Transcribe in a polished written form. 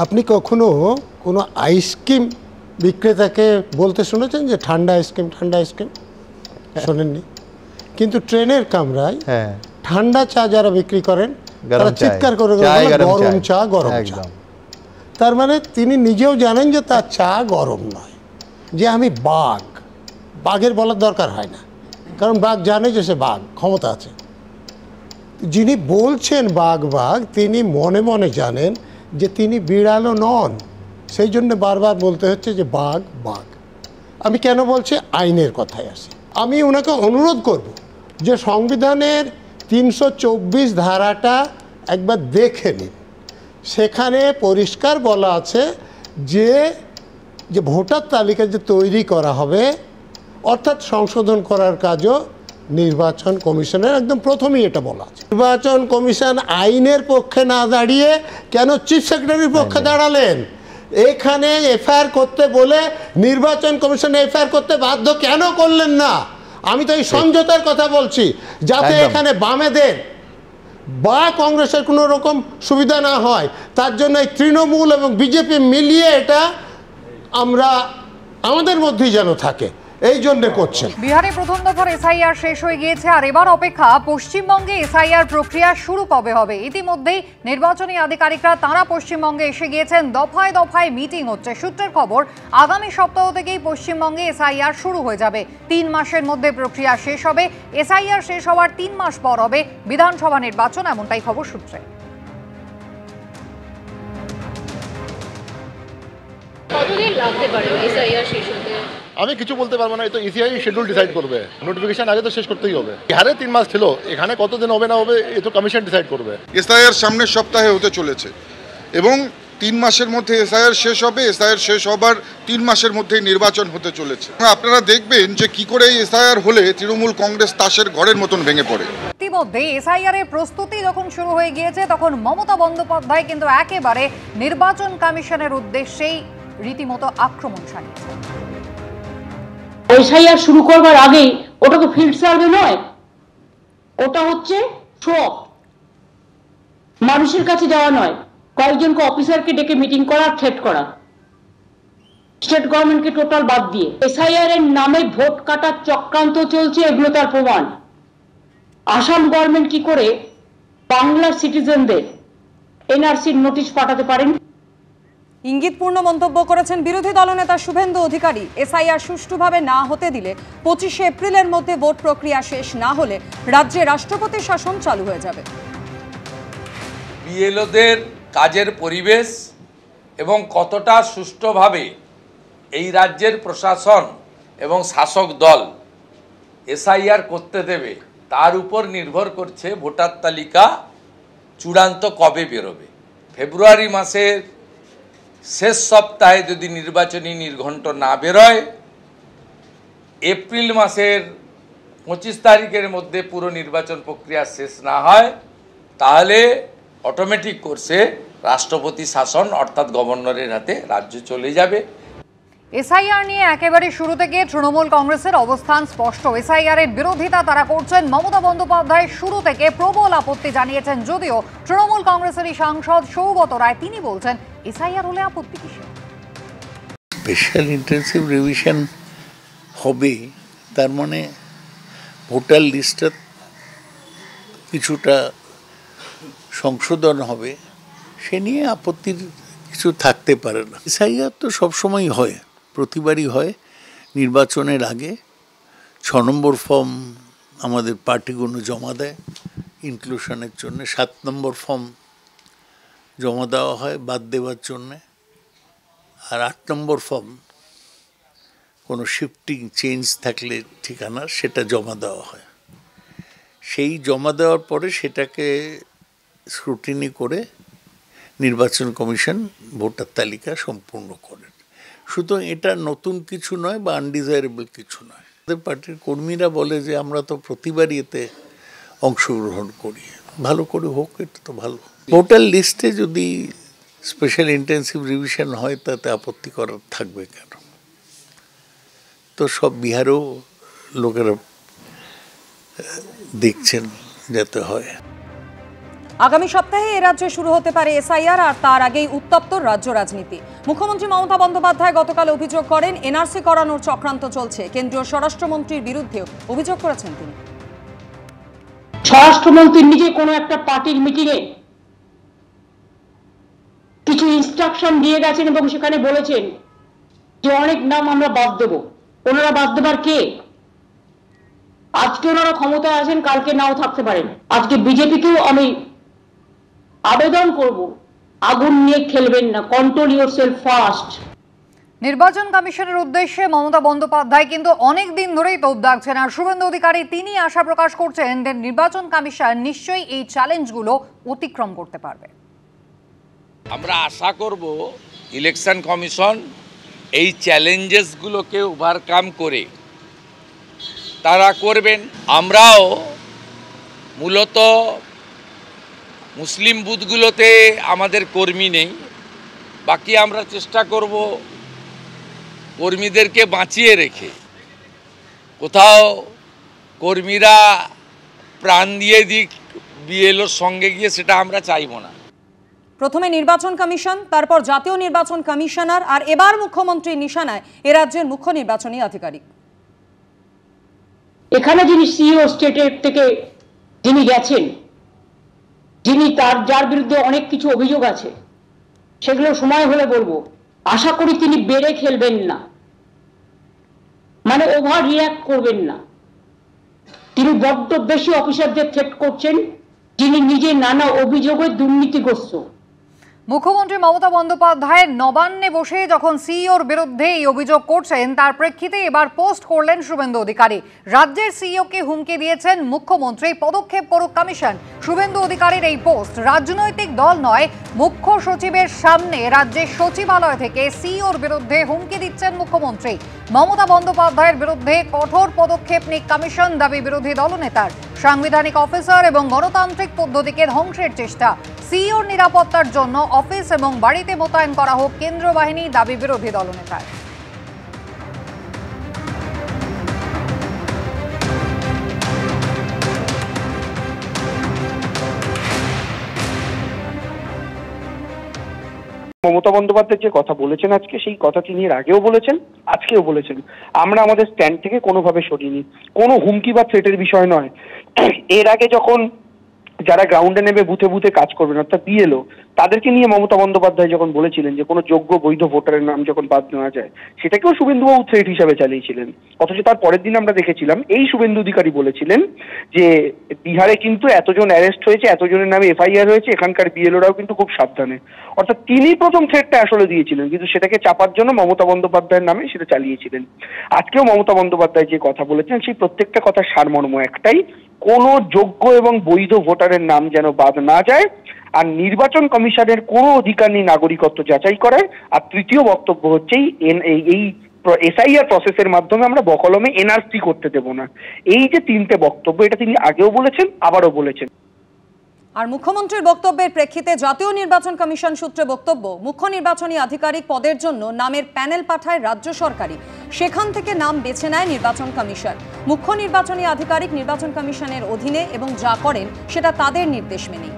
আপনি কখনো কোনো আইসক্রিম বিক্রেতাকে বলতে শুনেছেন যে ঠান্ডা আইসক্রিম শোনেননি? কিন্তু ট্রেনের কামরায় ঠান্ডা চা যারা বিক্রি করেন তারা চিৎকার করে গরম চা। তার মানে তিনি নিজেও জানেন যে তার চা গরম নয়। যে আমি বাঘের বলার দরকার হয় না, কারণ বাঘ জানে যে সে বাঘ, ক্ষমতা আছে। যিনি বলছেন বাঘ তিনি মনে মনে জানেন যে তিনি বিড়ালও নন, সেই জন্য বারবার বলতে হচ্ছে যে বাঘ। আমি কেন বলছি? আইনের কথায় আসি। আমি ওনাকে অনুরোধ করব যে সংবিধানের ৩২৪ ধারাটা একবার দেখে নিন। সেখানে পরিষ্কার বলা আছে যে ভোটার তালিকা যে তৈরি করা হবে, অর্থাৎ সংশোধন করার কাজও নির্বাচন কমিশনের একদম প্রথমেই এটা বলা আছে। নির্বাচন কমিশন আইনের পক্ষে না দাঁড়িয়ে কেন চিফ সেক্রেটারির পক্ষে দাঁড়ালেন? এখানে এফআইআর করতে বলে নির্বাচন কমিশন এফআইআর করতে বাধ্য কেন করলেন না? আমি তো এই সমঝোতার কথা বলছি, যাতে এখানে বামেদের বা কংগ্রেসের কোনো রকম সুবিধা না হয়। তার জন্য এই তৃণমূল এবং বিজেপি মিলিয়ে এটা আমরা আমাদের মধ্যেই যেন থাকে, এই জন্য করছেন। বিহারে প্রথম দফার এসআইআর শেষ হয়ে গিয়েছে, আর এবার অপেক্ষা পশ্চিমবঙ্গে এসআইআর প্রক্রিয়া শুরু কবে হবে। ইতিমধ্যেই নির্বাচনী আধিকারিকরা তাঁরা পশ্চিমবঙ্গে এসে গিয়েছেন, দফায় দফায় মিটিং হচ্ছে। সূত্রের খবর, আগামী সপ্তাহ থেকেই পশ্চিমবঙ্গে এসআইআর শুরু হয়ে যাবে। 3 মাসের মধ্যে প্রক্রিয়া শেষ হবে। এসআইআর শেষ হওয়ার 3 মাস পর হবে বিধানসভা নির্বাচন, এমনটাই খবর সূত্রে। কতদিন লাগতে পারে এসআইআর শেষ হতে? আমি কিছু বলতে পারবো না, এই তো ইসিআই শিডিউল ডিসাইড করবে। নোটিফিকেশন আগে তো শেষ করতেই হবে। বিহারে 3 মাস ছিল, এখানে কতদিন হবে না হবে এ তো কমিশন ডিসাইড করবে। এসআইআর সামনের সপ্তাহে হতে চলেছে এবং 3 মাসের মধ্যে এসআইআর শেষ হবে। এসআইআর শেষ হবার 3 মাসের মধ্যেই নির্বাচন হতে চলেছে। আপনারা দেখবেন যে কি করে এসআইআর হলে তৃণমূল কংগ্রেস তাসের ঘরের মতন ভেঙে পড়ে। ইতিমধ্যে এসআইআর এর প্রস্তুতি যখন শুরু হয়ে গিয়েছে, তখন মমতা বন্দ্যোপাধ্যায় কিন্তু একেবারে নির্বাচন কমিশনের উদ্দেশ্যেই রীতিমতো আক্রমণ শানিয়েছে। এসআইআর শুরু করবার আগেই ওটা তো ফিল্ড সার্ভে নয়, ওটা হচ্ছে শো, মানুষের কাছে যাওয়া নয়, কয়েকজনকে অফিসারকে ডেকে মিটিং করা, থ্রেট করা, স্টেট গভর্নমেন্টকে টোটাল বাদ দিয়ে এসআইআর এর নামে ভোট কাটার চক্রান্ত চলছে, এগুলো তার প্রমাণ। আসাম গভর্নমেন্ট কি করে বাংলার সিটিজেনদের এনআরসির নোটিশ পাঠাতে পারেন? ইঙ্গিতপূর্ণ মন্তব্য করেছেন বিরোধী দলনেতা শুভেন্দু অধিকারী। এসআইআর সুষ্ঠুভাবে না হতে দিলে 25শে এপ্রিলের মধ্যে ভোট প্রক্রিয়া শেষ না হলে রাজ্যে রাষ্ট্রপতি শাসন চালু হয়ে যাবে। বিএলওদের কাজের পরিবেশ এবং কতটা সুষ্ঠুভাবে এই রাজ্যের প্রশাসন এবং শাসক দল এসআইআর করতে দেবে, তার উপর নির্ভর করছে ভোটার তালিকা চূড়ান্ত কবে বেরোবে। ফেব্রুয়ারি মাসের শেষ সপ্তাহে যদি নির্বাচনী নির্ঘণ্ট না বেরোয়, এপ্রিল মাসের 25 তারিখের মধ্যে পুরো নির্বাচন প্রক্রিয়া শেষ না হয়, তাহলে অটোমেটিক কোর্সে রাষ্ট্রপতি শাসন অর্থাৎ গভর্নরের হাতে রাজ্য চলে যাবে। এসআইআর নিয়ে একেবারে শুরু থেকে তৃণমূল কংগ্রেসের অবস্থান স্পষ্ট। এসআইআর এর বিরোধিতা তারা করছেন। মমতা বন্দ্যোপাধ্যায় শুরু থেকে প্রবল আপত্তি জানিয়েছেন, যদিও তৃণমূল কংগ্রেসেরই সাংসদ সৌগত রায় তিনি বলছেন এসআইআর হলে আপত্তি কিসের। স্পেশাল ইন্টেন্সিভ রিভিশন হবে, তার মানে ভোটার লিস্টটা কিছুটা সংশোধন হবে, সে নিয়ে আপত্তির কিছু থাকতে পারে না। এসআইআর তো সবসময় হয়, প্রতিবারই হয়। নির্বাচনের আগে 6 নম্বর ফর্ম আমাদের পার্টিগুলো জমা দেয় ইনক্লুশনের জন্য, 7 নম্বর ফর্ম জমা দেওয়া হয় বাদ দেওয়ার জন্যে, আর 8 নম্বর ফর্ম কোনো শিফটিং চেঞ্জ থাকলে ঠিকানা সেটা জমা দেওয়া হয়। সেই জমা দেওয়ার পরে সেটাকে স্ক্রুটিনি করে নির্বাচন কমিশন ভোটার তালিকা সম্পূর্ণ করেন। সুতরাং এটা নতুন কিছু নয় বা আনডিজায়ারেবল কিছু নয়। আমাদের পার্টির কর্মীরা বলে যে আমরা তো প্রতিবারই এতে অংশগ্রহণ করি, ভালো করে হোক, এটা তো ভালো। ভোটার লিস্টে যদি স্পেশাল ইন্টেন্সিভ রিভিশন হয় তাতে আপত্তি করার থাকবে কেন? তো সব বিহারেও লোকেরা দেখছেন যাতে হয়। আগামী সপ্তাহে এ রাজ্যে শুরু হতে পারে এসআইআর, আর তার আগেই উত্তপ্ত রাজ্য রাজনীতি। মুখ্যমন্ত্রী মমতা বন্দ্যোপাধ্যায় গতকাল অভিযোগ করেন এনআরসি করানোর চক্রান্ত চলছে। কেন্দ্রীয় স্বরাষ্ট্রমন্ত্রীর বিরুদ্ধেও অভিযোগ করেছেন তিনি। স্বরাষ্ট্রমন্ত্রী নিজে কোনো একটা পার্টির মিটিংয়ে কিছু ইনস্ট্রাকশন দিয়ে গেছেন এবং সেখানে বলেছেন যে অনেক নাম আমরা বাদ দেব। ওনারা বাদ দেবার কে? আজকে ওনারা ক্ষমতায় আছেন, কালকে নাও থাকতে পারেন। আজকে বিজেপিকেও আমি আবেদন করব, আগুন নিয়ে খেলবেন না, কন্ট্রোল ইয়োরসেলফ ফার্স্ট। নির্বাচন কমিশনের উদ্দেশ্যে মমতা বন্দ্যোপাধ্যায় কিন্তু অনেক দিন ধরেই তোপ দাগছেন, আর শুভেন্দু অধিকারী তিনি আশা প্রকাশ করছেন যে নির্বাচন কমিশন নিশ্চয়ই এই চ্যালেঞ্জগুলো অতিক্রম করতে পারবে। আমরা আশা করব ইলেকশন কমিশন এই চ্যালেঞ্জেসগুলোকে ওভারকাম করে তারা করবেন। আমরাও মূলত মুসলিম বুথগুলোতে আমাদের কর্মী নেই, বাকি আমরা চেষ্টা করব কর্মীদেরকে বাঁচিয়ে রেখে, কোথাও কর্মীরা প্রাণ দিয়ে দিক বিএলওর সঙ্গে গিয়ে, সেটা আমরা চাইব না। প্রথমে নির্বাচন কমিশন, তারপর জাতীয় নির্বাচন কমিশনার, আর এবার মুখ্যমন্ত্রীর নিশানায় এ রাজ্যের মুখ্য নির্বাচনী আধিকারিক। এখানে যিনি সিইও স্টেটের থেকে যিনি গেছেন, যিনি যার বিরুদ্ধে অনেক কিছু অভিযোগ আছে, সেগুলো সময় হলে বলবো। আশা করি তিনি বেড়ে খেলবেন না, মানে ওভার রিঅ্যাক্ট করবেন না। তিনি বড্ড বেশি অফিসারদের থ্রেট করছেন, যিনি নিজে নানা অভিযোগে দুর্নীতিগ্রস্ত। মুখ্যমন্ত্রী মমতা বন্দ্যোপাধ্যায় নবান্নে বসে যখন সিইওর বিরুদ্ধে এই অভিযোগ করছেন, তার প্রেক্ষিতে এবার পোস্ট করলেন শুভেন্দু অধিকারী। রাজ্যের সিইওকে হুমকি দিয়েছেন মুখ্যমন্ত্রী, পদক্ষেপ করুক কমিশন। শুভেন্দু অধিকারীর এই পোস্ট রাজনৈতিক দল নয়, মুখ্য সচিবের সামনে রাজ্যের সচিবালয় থেকে সিইওর বিরুদ্ধে হুমকি দিচ্ছেন মুখ্যমন্ত্রী। মমতা বন্দ্যোপাধ্যায়ের বিরুদ্ধে কঠোর পদক্ষেপ নিক কমিশন, দাবি বিরোধী দলনেতার। সাংবিধানিক অফিসার এবং গণতান্ত্রিক পদ্ধতিকে ধ্বংসের চেষ্টা। সিইওর নিরাপত্তার জন্য অফিস এবং বাড়িতে মোতায়েন করা হোক কেন্দ্র বাহিনী, দাবি বিরোধী দলনেতার। মমতা বন্দ্যোপাধ্যায় যে কথা বলেছেন আজকে, সেই কথা তিনি এর আগেও বলেছেন, আজকেও বলেছেন। আমরা আমাদের স্ট্যান্ড থেকে কোনোভাবে সরিনি, কোনো হুমকি বা থ্রেটের বিষয় নয়। এর আগে যখন যারা গ্রাউন্ডে নেমে বুথে বুথে কাজ করবেন, অর্থাৎ বিএলও, তাদেরকে নিয়ে মমতা বন্দ্যোপাধ্যায় যখন বলেছিলেন যে কোনো যোগ্য বৈধ ভোটারের নাম যখন বাদ নেওয়া যায়, সেটাকেও শুভেন্দুবাবু থ্রেট হিসাবে চালিয়েছিলেন। অথচ তার পরের দিন আমরা দেখেছিলাম এই শুভেন্দু অধিকারী বলেছিলেন যে বিহারে কিন্তু এতজন অ্যারেস্ট হয়েছে, এতজনের নামে এফআইআর হয়েছে, এখানকার বিএলওরাও কিন্তু খুব সাবধানে। অর্থাৎ তিনি প্রথম থ্রেটটা আসলে দিয়েছিলেন, কিন্তু সেটাকে চাপার জন্য মমতা বন্দ্যোপাধ্যায়ের নামে সেটা চালিয়েছিলেন। আজকেও মমতা বন্দ্যোপাধ্যায় যে কথা বলেছেন, সেই প্রত্যেকটা কথার সারমর্ম একটাই, কোনো যোগ্য এবং বৈধ ভোটারের নাম যেন বাদ না যায়, আর নির্বাচন কমিশনের কোনো অধিকার নেই নাগরিকত্ব যাচাই করার। আর তৃতীয় বক্তব্য হচ্ছে এই এসআইআর প্রসেসের মাধ্যমে আমরা বকলমে এনআরসি করতে দেব না। এই যে তিনটে বক্তব্য, এটা তিনি আগেও বলেছেন, আবারও বলেছেন। আর মুখ্যমন্ত্রীর বক্তব্যের প্রেক্ষিতে জাতীয় নির্বাচন কমিশন সূত্রে বক্তব্য, মুখ্য নির্বাচনী আধিকারিক পদের জন্য নামের প্যানেল পাঠায় রাজ্য সরকারই, সেখান থেকে নাম বেছে নেয় নির্বাচন কমিশন। মুখ্য নির্বাচনী আধিকারিক নির্বাচন কমিশনের অধীনে এবং যা করেন সেটা তাদের নির্দেশ মেনেই।